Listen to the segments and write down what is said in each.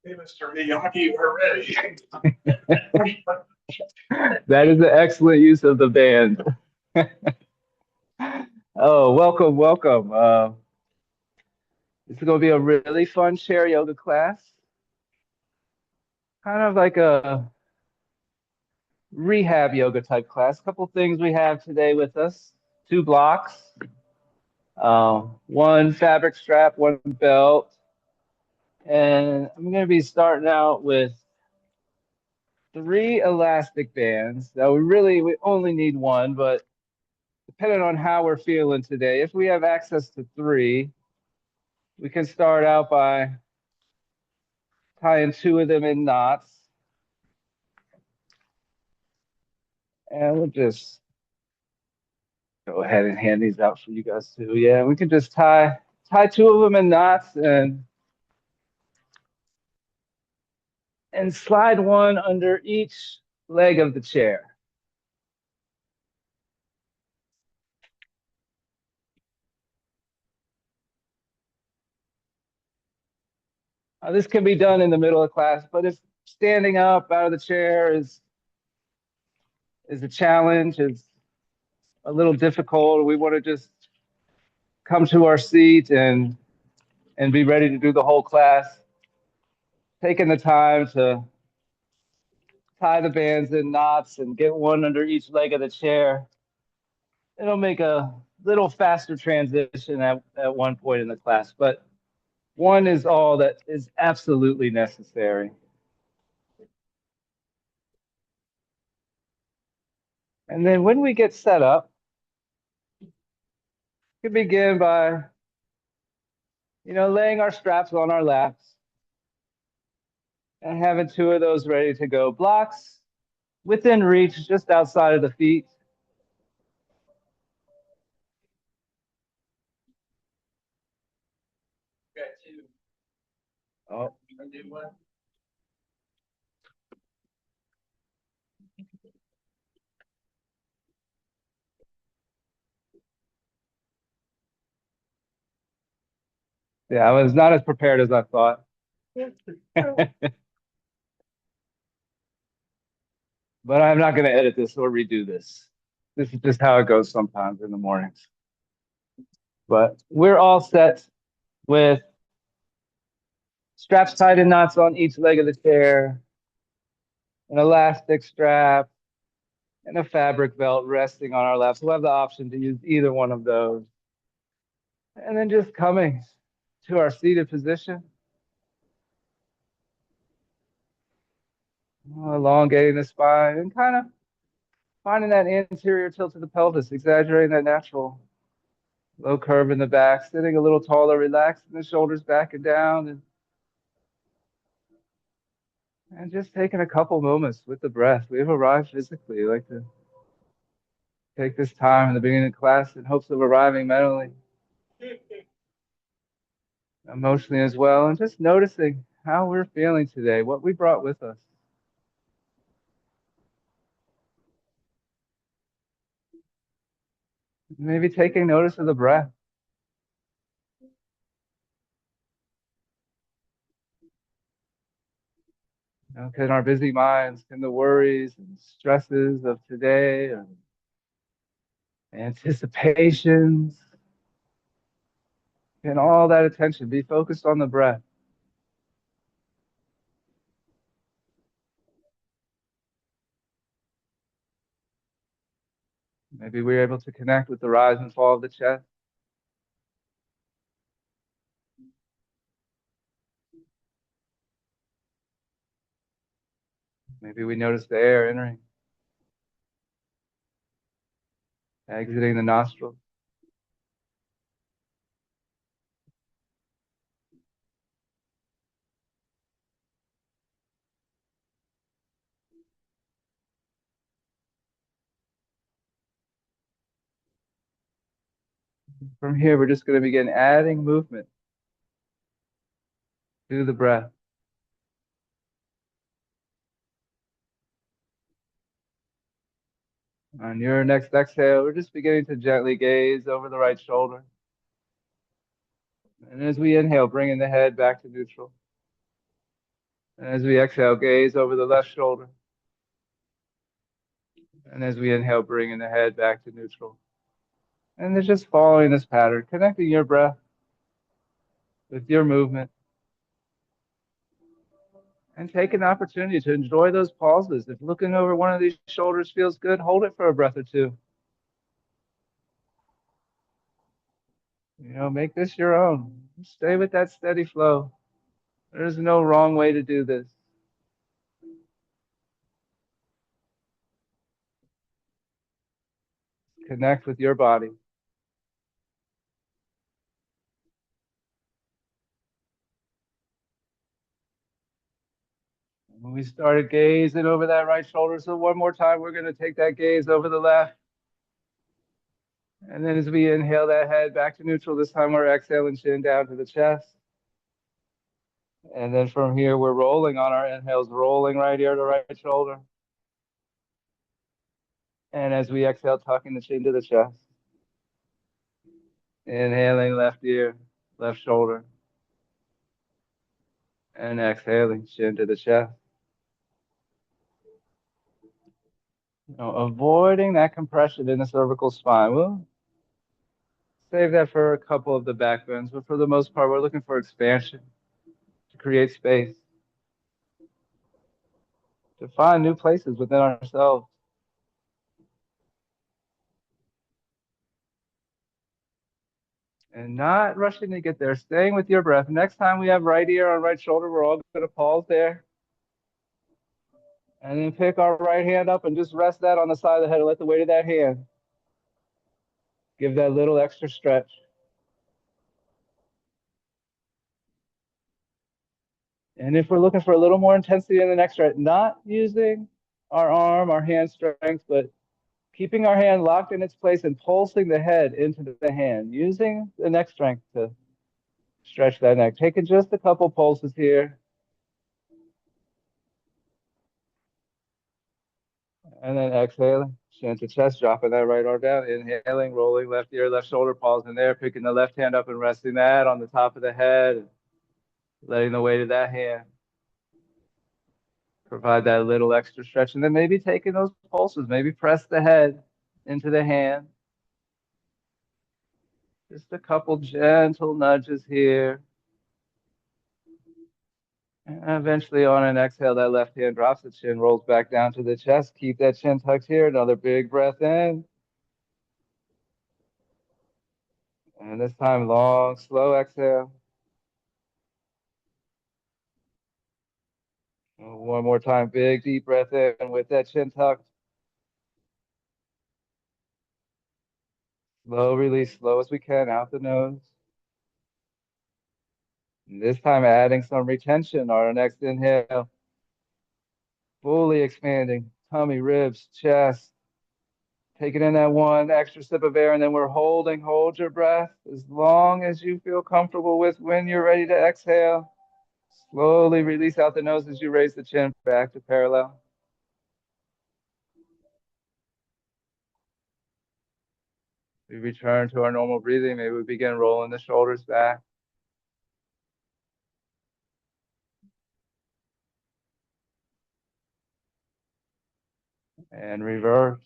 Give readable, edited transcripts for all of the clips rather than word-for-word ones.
Hey, Mr. Miyagi, we're ready. That is an excellent use of the band. Oh, welcome, welcome. This is going to be a really fun chair yoga class, kind of like a rehab yoga type class. A couple things we have today with us: two blocks, one fabric strap, one belt, and I'm going to be starting out with three elastic bands. Now we only need one, but depending on how we're feeling today, if we have access to three, we can start out by tying two of them in knots. And we'll just go ahead and hand these out for you guys too. Yeah, we can just tie two of them in knots and slide one under each leg of the chair. This can be done in the middle of class, but if standing up out of the chair is a challenge, is a little difficult, we want to just come to our seat and be ready to do the whole class, taking the time to tie the bands in knots and get one under each leg of the chair. It'll make a little faster transition at one point in the class, but one is all that is absolutely necessary. And then when we get set up, we can begin by, laying our straps on our laps and having two of those ready to go. Blocks within reach, just outside of the feet. Got two. Oh, I did one. yeah, I was not as prepared as I thought. But I'm not going to edit this or redo this. This is just how it goes sometimes in the mornings. But we're all set with straps tied in knots on each leg of the chair, an elastic strap, and a fabric belt resting on our laps. We'll have the option to use either one of those. And then just coming to our seated position, elongating the spine and kind of finding that anterior tilt of the pelvis, exaggerating that natural low curve in the back, sitting a little taller, relaxing the shoulders back and down, and just taking a couple moments with the breath. We've arrived physically. I like to take this time in the beginning of class in hopes of arriving mentally, emotionally as well, and just noticing how we're feeling today, what we brought with us. Maybe taking notice of the breath. Can our busy minds, can the worries and stresses of today and anticipations, can all that attention be focused on the breath? Maybe we're able to connect with the rise and fall of the chest. Maybe we notice the air entering, exiting the nostrils. From here, we're just going to begin adding movement to the breath. On your next exhale, we're just beginning to gently gaze over the right shoulder. And as we inhale, bringing the head back to neutral. And as we exhale, gaze over the left shoulder. And as we inhale, bringing the head back to neutral. And then just following this pattern, connecting your breath with your movement. And take an opportunity to enjoy those pauses. If looking over one of these shoulders feels good, hold it for a breath or two. Make this your own. Stay with that steady flow. There's no wrong way to do this. Connect with your body. When we started gazing over that right shoulder, so one more time, we're going to take that gaze over the left. And then as we inhale that head back to neutral, this time we're exhaling chin down to the chest. And then from here, we're rolling on our inhales, rolling right ear to right shoulder. And as we exhale, tucking the chin to the chest. Inhaling left ear, left shoulder. And exhaling chin to the chest. Avoiding that compression in the cervical spine. We'll save that for a couple of the back bends, but for the most part, we're looking for expansion to create space, to find new places within ourselves. And not rushing to get there, staying with your breath. Next time we have right ear on right shoulder, we're all going to pause there. And then pick our right hand up and just rest that on the side of the head and let the weight of that hand give that little extra stretch. And if we're looking for a little more intensity in the next stretch, not using our arm, our hand strength, but keeping our hand locked in its place and pulsing the head into the hand, using the neck strength to stretch that neck. Taking just a couple pulses here. And then exhaling, chin to chest, dropping that right arm down. Inhaling, rolling left ear, left shoulder, pausing there, picking the left hand up and resting that on the top of the head, letting the weight of that hand provide that little extra stretch. And then maybe taking those pulses, maybe press the head into the hand. Just a couple gentle nudges here. And eventually on an exhale, that left hand drops the chin, rolls back down to the chest. Keep that chin tucked here. Another big breath in. And this time, long, slow exhale. One more time, big, deep breath in with that chin tucked. Slow release, slow as we can, out the nose. And this time, adding some retention on our next inhale. Fully expanding, tummy, ribs, chest. Taking in that one extra sip of air, and then we're holding. Hold your breath as long as you feel comfortable with. When you're ready to exhale, slowly release out the nose as you raise the chin back to parallel. We return to our normal breathing. Maybe we begin rolling the shoulders back. And reverse.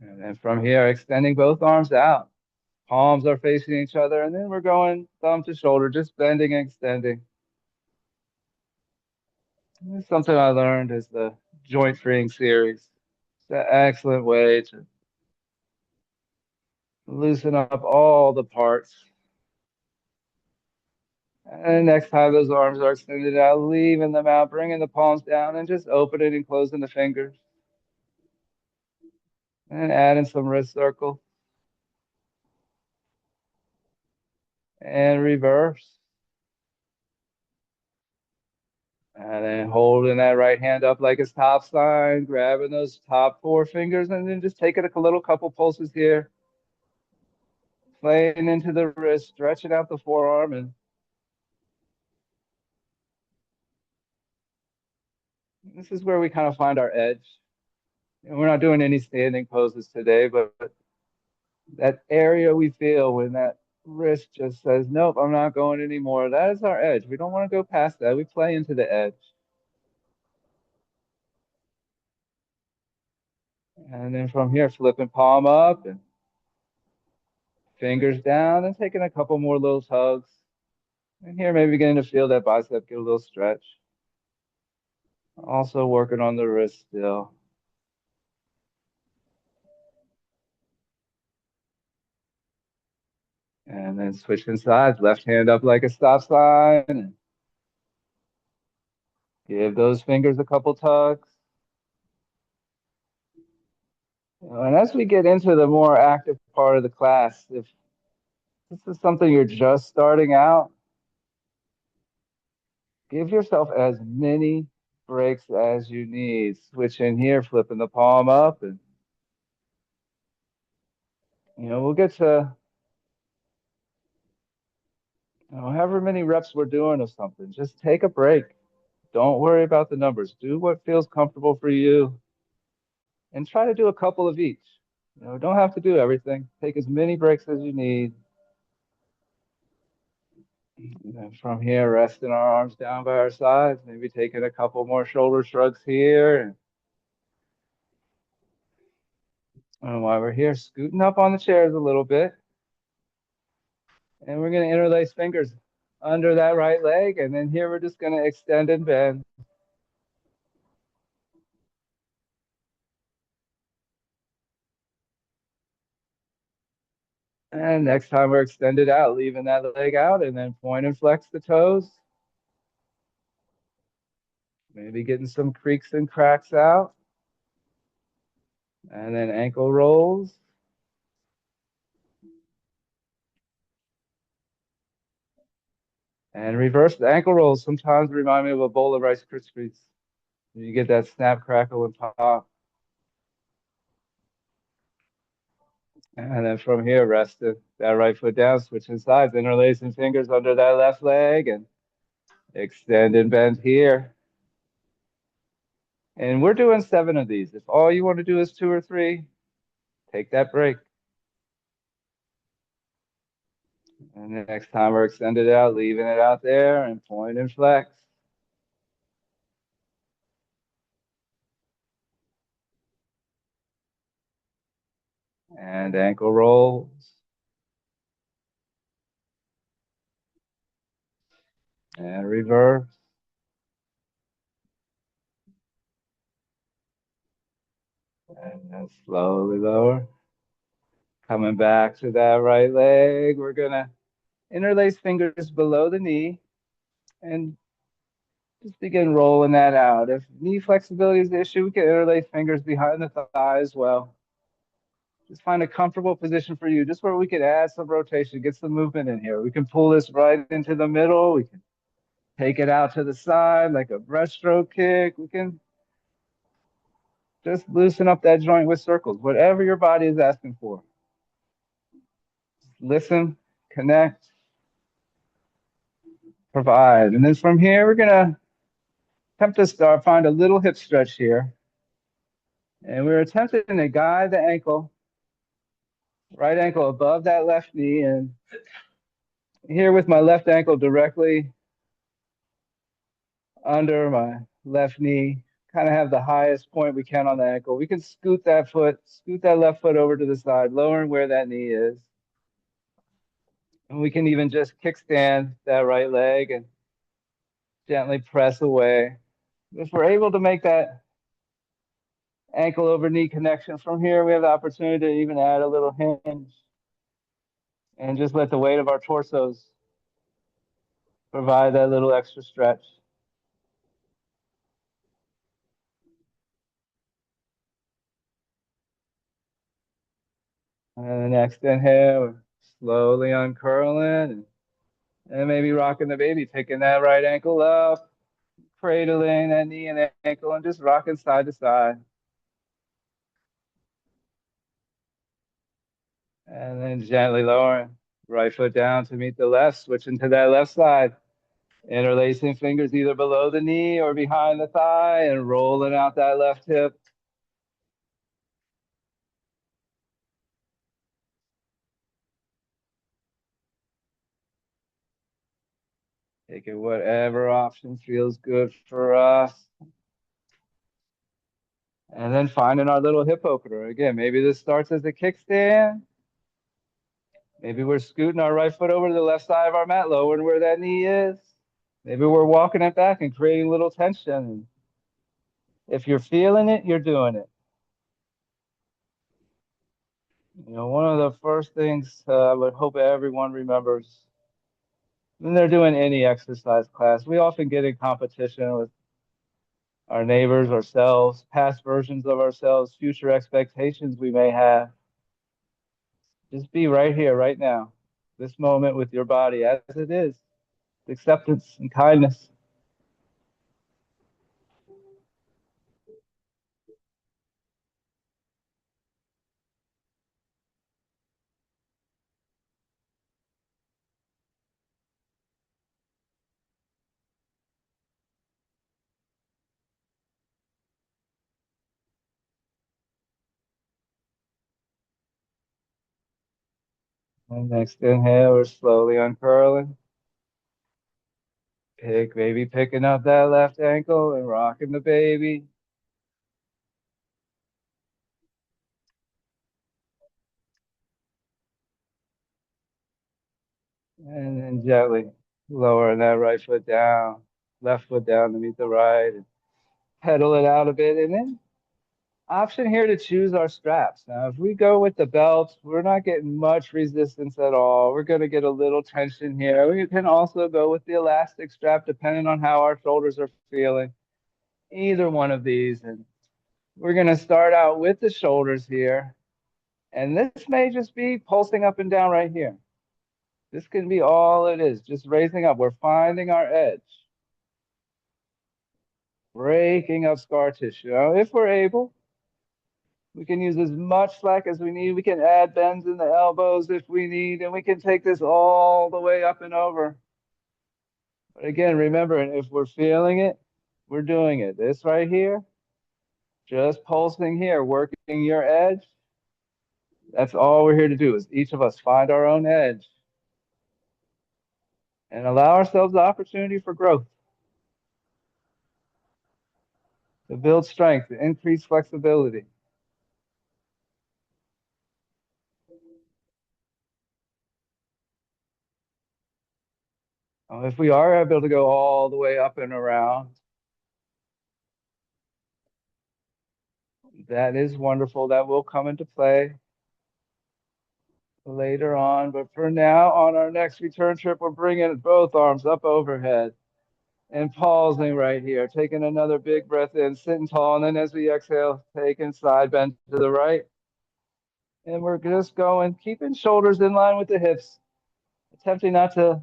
And then from here, extending both arms out. Palms are facing each other, and then we're going thumb to shoulder, just bending and extending. This is something I learned is the joint freeing series. It's an excellent way to loosen up all the parts. And next time those arms are extended out, leaving them out, bringing the palms down and just opening and closing the fingers. And adding some wrist circle. And reverse. And then holding that right hand up like a stop sign, grabbing those top four fingers, and then just taking a little couple pulses here. Playing into the wrist, stretching out the forearm, and this is where we kind of find our edge. We're not doing any standing poses today, but that area we feel when that wrist just says, nope, I'm not going anymore. That is our edge. We don't want to go past that. We play into the edge. And then from here, flipping palm up and fingers down and taking a couple more little tugs. And here, maybe beginning to feel that bicep get a little stretch. Also working on the wrist still. And then switching sides, left hand up like a stop sign. And give those fingers a couple tugs. And as we get into the more active part of the class, if this is something you're just starting out, give yourself as many breaks as you need. Switch in here, flipping the palm up, and we'll get to however many reps we're doing of something. Just take a break. Don't worry about the numbers. Do what feels comfortable for you, and try to do a couple of each. Don't have to do everything. Take as many breaks as you need. And then from here, resting our arms down by our sides, maybe taking a couple more shoulder shrugs here. And while we're here, scooting up on the chairs a little bit. And we're going to interlace fingers under that right leg. And then here, we're just going to extend and bend. And next time we're extended out, leaving that leg out, and then point and flex the toes. Maybe getting some creaks and cracks out. And then ankle rolls. And reverse the ankle rolls sometimes remind me of a bowl of Rice Krispies. You get that snap, crackle, and pop. And then from here, resting that right foot down, switching sides, interlacing fingers under that left leg, and extend and bend here. And we're doing 7 of these. If all you want to do is 2 or 3, take that break. And the next time we're extended out, leaving it out there and point and flex. And ankle rolls. And reverse. And then slowly lower. Coming back to that right leg. We're going to interlace fingers below the knee and just begin rolling that out. If knee flexibility is the issue, we can interlace fingers behind the thigh as well. Just find a comfortable position for you, just where we can add some rotation, get some movement in here. We can pull this right into the middle. We can take it out to the side like a breaststroke kick. We can just loosen up that joint with circles, whatever your body is asking for. Listen, connect, provide. And then from here, we're going to attempt to find a little hip stretch here. And we're attempting to guide the ankle, right ankle above that left knee, and here with my left ankle directly under my left knee, kind of have the highest point we can on the ankle. We can scoot that left foot over to the side, lowering where that knee is. And we can even just kickstand that right leg and gently press away. If we're able to make that ankle over knee connection from here, we have the opportunity to even add a little hinge and just let the weight of our torsos provide that little extra stretch. And the next inhale, slowly uncurling and maybe rocking the baby, picking that right ankle up, cradling that knee and ankle, and just rocking side to side. And then gently lowering, right foot down to meet the left, switching to that left side. Interlacing fingers either below the knee or behind the thigh and rolling out that left hip. Taking whatever option feels good for us. And then finding our little hip opener. Again, maybe this starts as a kickstand. Maybe we're scooting our right foot over to the left side of our mat, lowering where that knee is. Maybe we're walking it back and creating a little tension. If you're feeling it, you're doing it. You know, one of the first things I would hope everyone remembers when they're doing any exercise class, we often get in competition with our neighbors, ourselves, past versions of ourselves, future expectations we may have. Just be right here, right now, this moment with your body as it is, acceptance and kindness. And next inhale, we're slowly uncurling. Maybe picking up that left ankle and rocking the baby. And then gently lowering that right foot down, left foot down to meet the right, and pedal it out a bit. And then option here to choose our straps. Now, if we go with the belts, we're not getting much resistance at all. We're going to get a little tension here. We can also go with the elastic strap depending on how our shoulders are feeling. Either one of these. And we're going to start out with the shoulders here. And this may just be pulsing up and down right here. This can be all it is, just raising up. We're finding our edge, breaking up scar tissue. Now, if we're able, we can use as much slack as we need. We can add bends in the elbows if we need, and we can take this all the way up and over. But again, remember, if we're feeling it, we're doing it. This right here, just pulsing here, working your edge. That's all we're here to do is each of us find our own edge and allow ourselves the opportunity for growth, to build strength, to increase flexibility. If we are able to go all the way up and around, that is wonderful. That will come into play later on. But for now, on our next return trip, we're bringing both arms up overhead and pausing right here, taking another big breath in, sitting tall. And then as we exhale, taking side bend to the right. And we're just going, keeping shoulders in line with the hips, attempting not to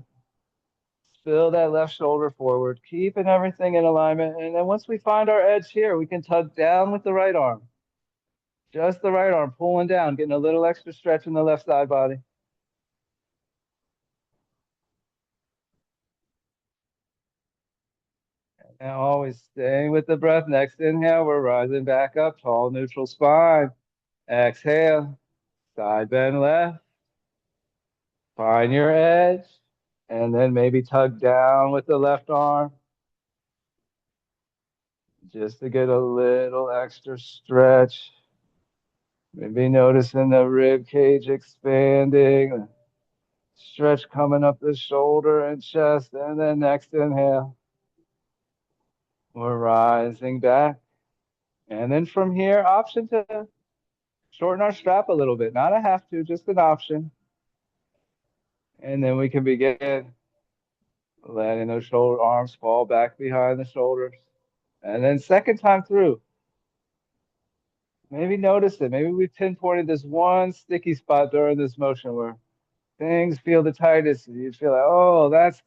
spill that left shoulder forward, keeping everything in alignment. And then once we find our edge here, we can tug down with the right arm. Just the right arm, pulling down, getting a little extra stretch in the left side body. And always staying with the breath. Next inhale, we're rising back up, tall, neutral spine. Exhale, side bend left. Find your edge. And then maybe tug down with the left arm. Just to get a little extra stretch. Maybe noticing the rib cage expanding. Stretch coming up the shoulder and chest. And then next inhale, we're rising back. And then from here, option to shorten our strap a little bit. Not a have to, just an option. And then we can begin letting those shoulder arms fall back behind the shoulders. And then second time through, maybe notice it. Maybe we pinpointed this one sticky spot during this motion where things feel the tightest. You feel like, oh, that's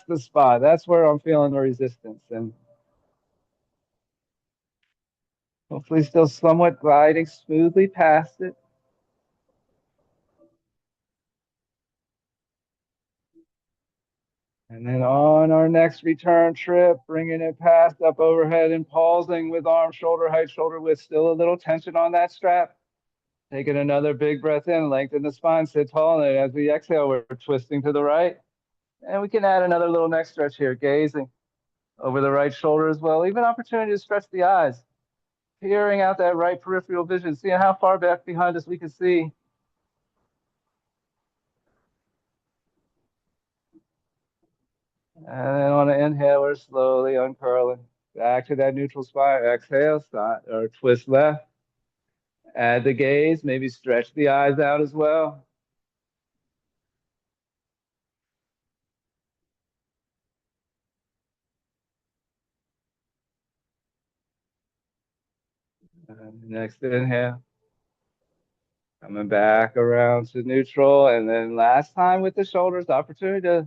the spot. That's where I'm feeling the resistance. And hopefully still somewhat gliding smoothly past it. And then on our next return trip, bringing it past up overhead and pausing with arm, shoulder height, shoulder width, still a little tension on that strap. Taking another big breath in, lengthen the spine, sit tall. And as we exhale, we're twisting to the right And we can add another little neck stretch here, gazing over the right shoulder as well. Even opportunity to stretch the eyes, peering out that right peripheral vision, seeing how far back behind us we can see. And then on the inhale, we're slowly uncurling back to that neutral spine. Exhale, side or twist left. Add the gaze, maybe stretch the eyes out as well. And next inhale, coming back around to neutral. And then last time with the shoulders, opportunity to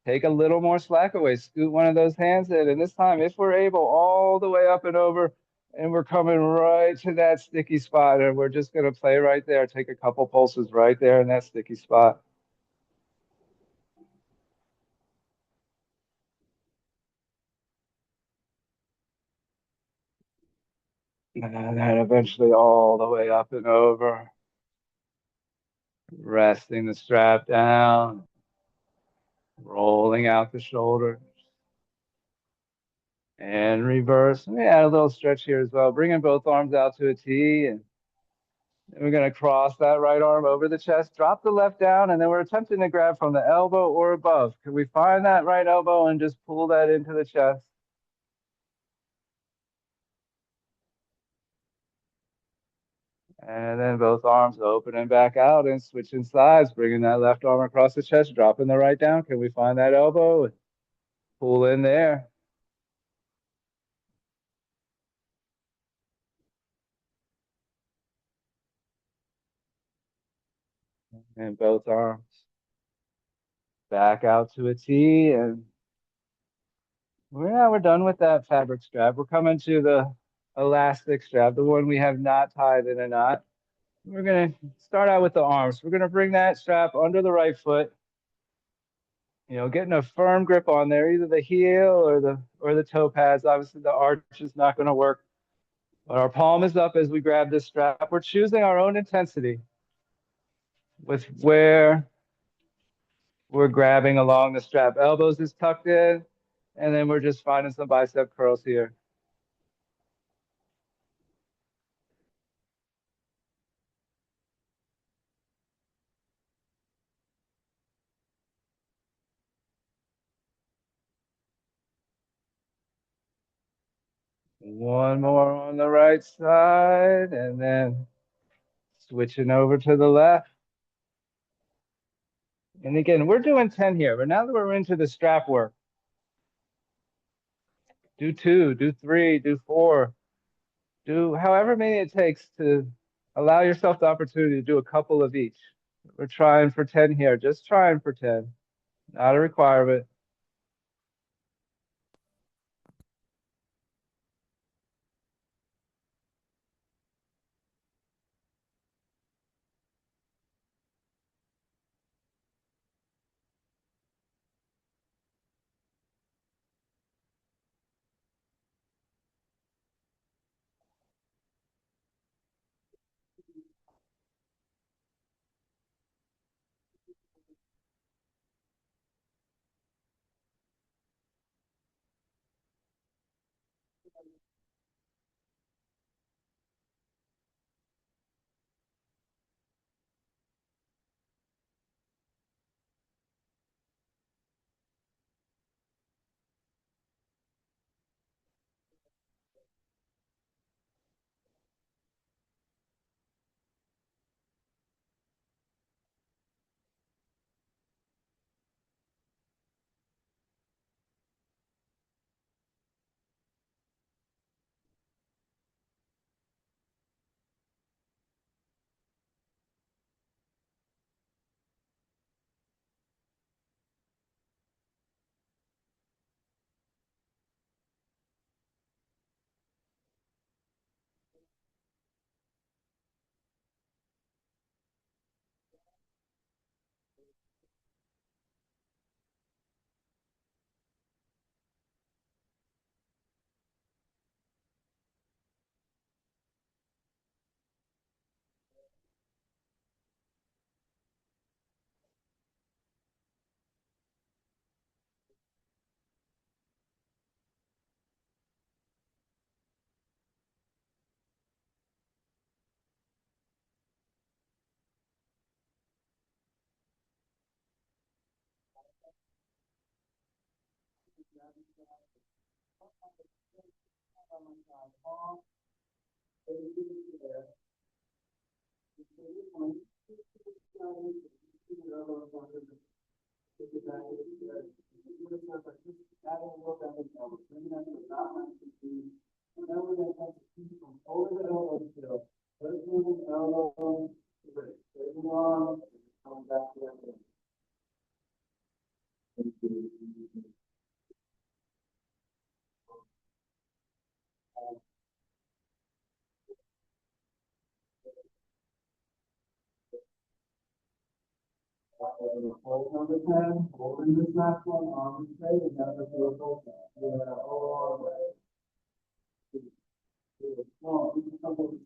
take a little more slack away, scoot one of those hands in. And this time, if we're able, all the way up and over, and we're coming right to that sticky spot. And we're just going to play right there, take a couple pulses right there in that sticky spot. And then eventually all the way up and over, resting the strap down, rolling out the shoulders. And reverse. Let me add a little stretch here as well. Bringing both arms out to a T, and then we're going to cross that right arm over the chest, drop the left down, and then we're attempting to grab from the elbow or above. Can we find that right elbow and just pull that into the chest? And then both arms open and back out and switching sides, bringing that left arm across the chest, dropping the right down. Can we find that elbow? Pull in there. And both arms back out to a T. And we're done with that fabric strap. We're coming to the elastic strap, the one we have not tied in a knot. We're going to start out with the arms. We're going to bring that strap under the right foot, getting a firm grip on there, either the heel or the toe pads. Obviously, the arch is not going to work, but our palm is up as we grab this strap. We're choosing our own intensity with where we're grabbing along the strap. Elbows is tucked in, and then we're just finding some bicep curls here. One more on the right side, and then switching over to the left. And again, we're doing 10 here, but now that we're into the strap work, do 2, do 3, do 4, do however many it takes to allow yourself the opportunity to do a couple of each. We're trying for 10 here, just trying for 10, not a requirement. Hold number 10, holding this last one, arm straight, and then let's do a full step. Do it all the way. Do it. No, this is something.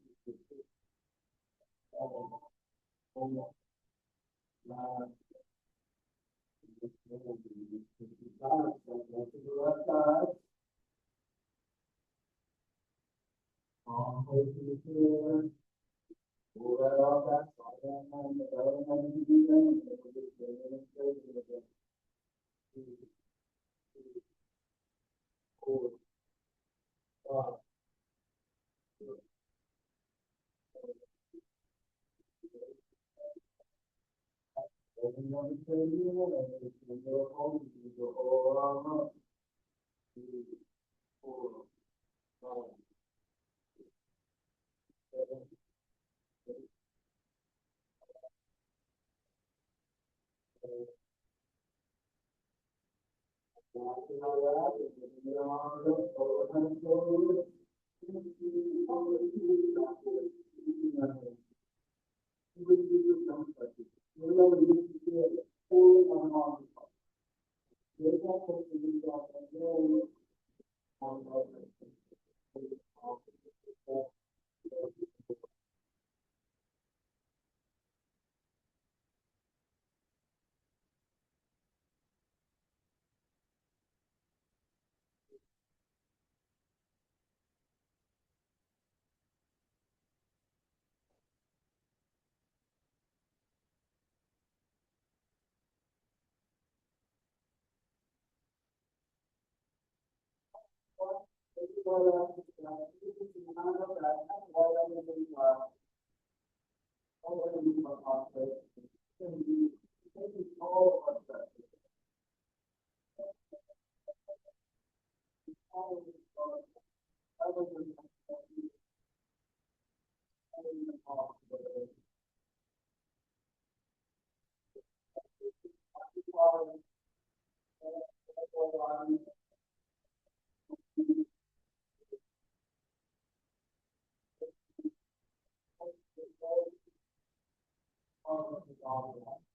Left side. Arm close to the floor. Pull that off that side. And the other one to do that. And we'll just bring it straight to the back. 2, 3, 4, 5. Open one straight here, and it's going to go home. You go all around up. 2, 4, 5, 7, 8, 9,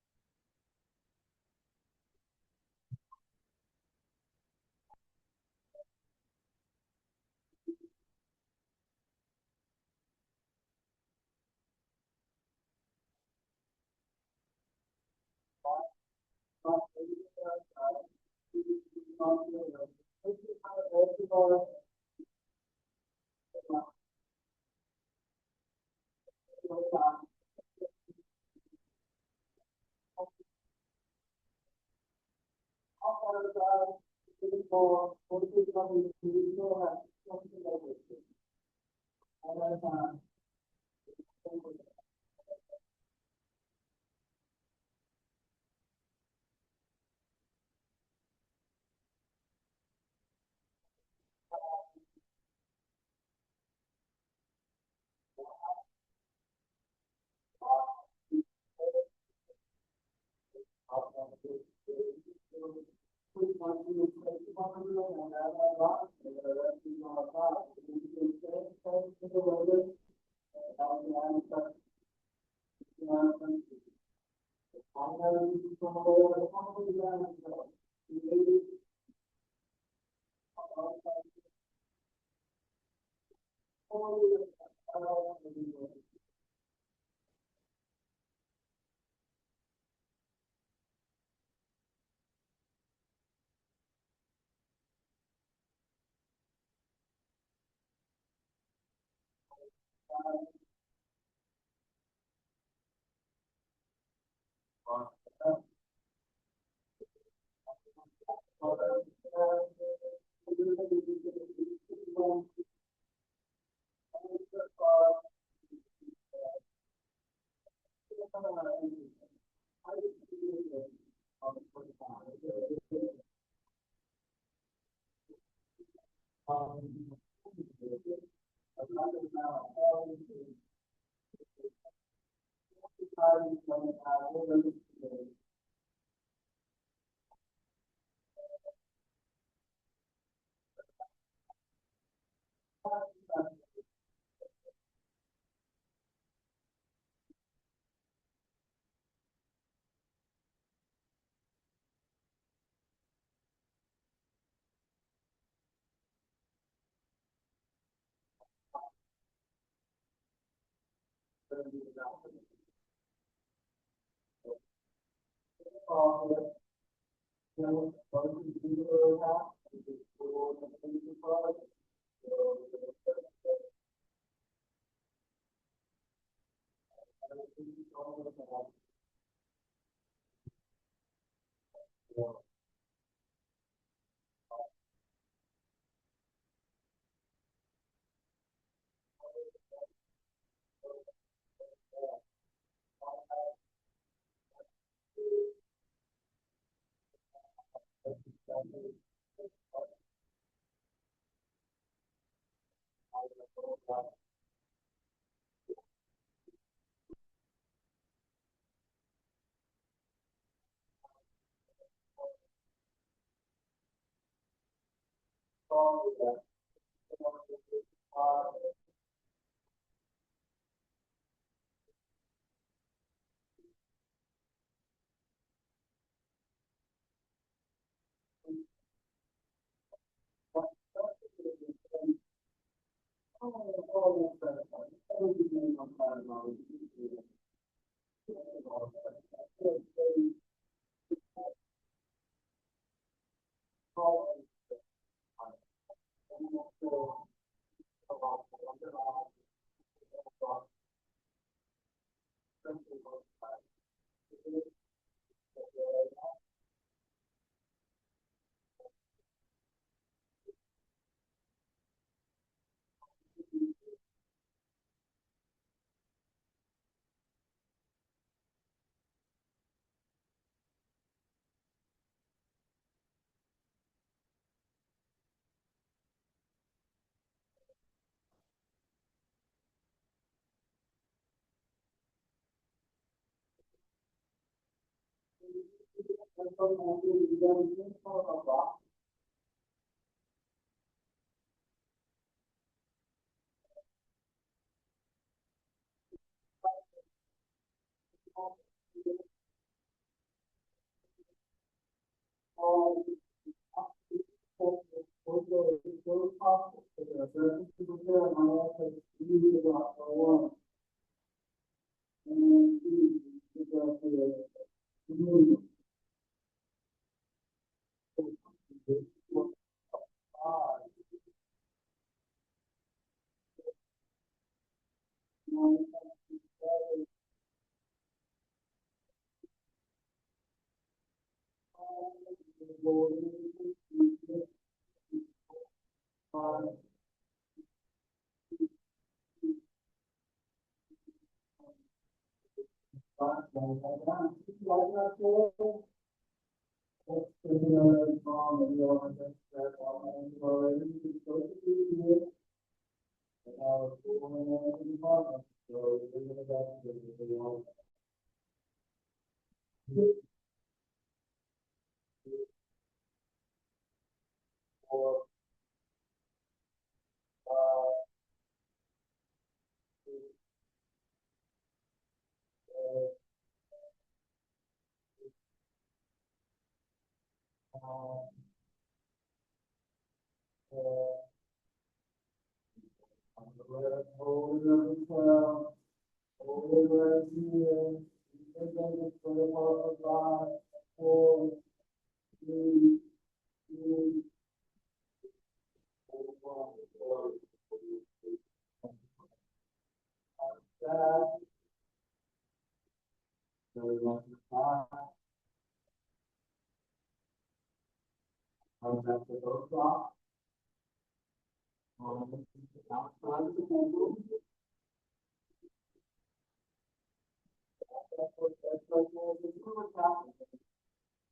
That's like, well, it's really happening.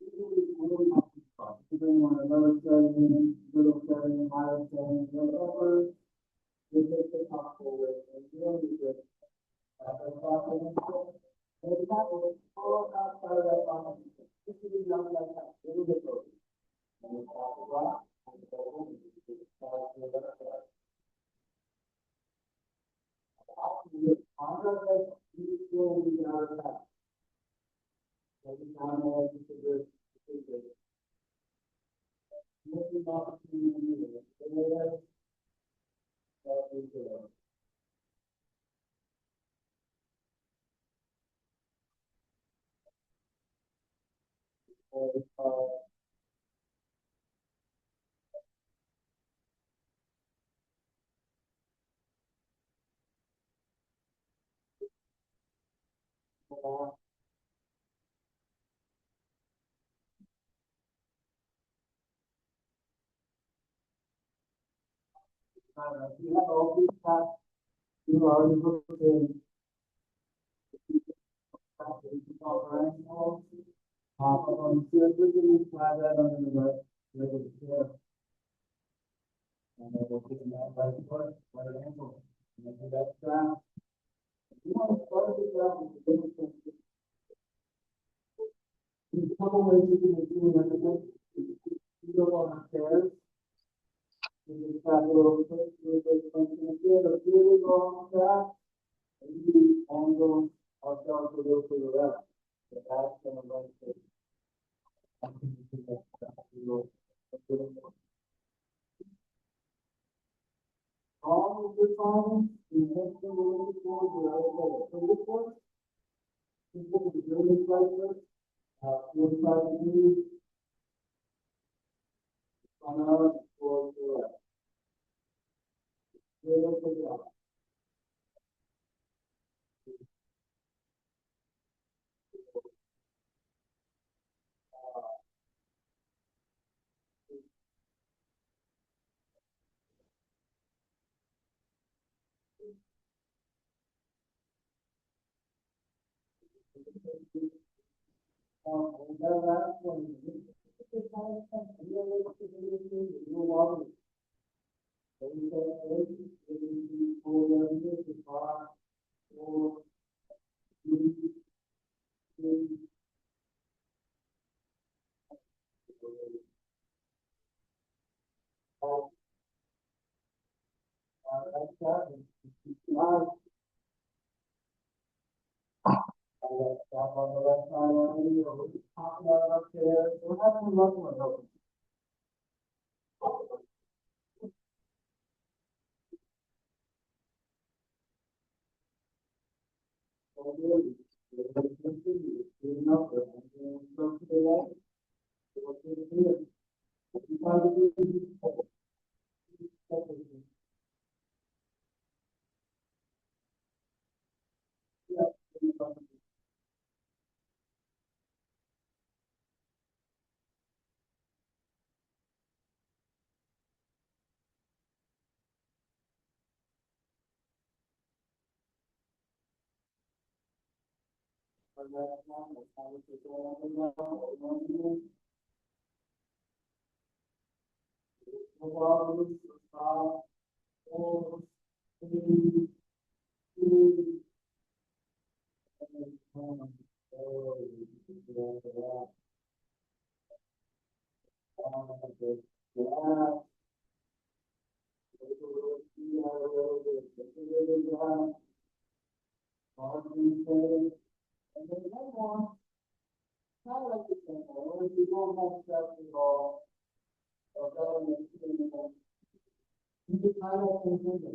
Usually, really not too far. Even when another setting, little setting, higher setting, whatever, they take the top forward and really good. Maybe not really all outside of that box. This is not like that. A little bit lower. And it's off the block, and it's over, and it's start to the left side. On the left, you will be out of that. Every time I have to do it. Looking up to you, there, that is there. You have all these tasks, you already looked in. Operational. Seriously, try that under the regular chair. And then we'll put them out right foot, right ankle. And then do that strap. You want to start this out with the different things. There's a couple ways you can do everything. You go on our chairs. You can strap a little bit, or really go on the strap. And you angle ourselves a little to the left. The back and the right foot. All of the time, you have to move towards the other side. So this one, this one is really slightly, 45 degrees. On our towards the left. Really good job. And that last one, this time, really walking. So you can pull everything to 5, 4, 3, 2, that's that. Stop on the left side already, or we pop it out up there. We're having a lot more help. And then one more, kind of like the same, or if you don't have stuff involved, or government, you can kind of continue.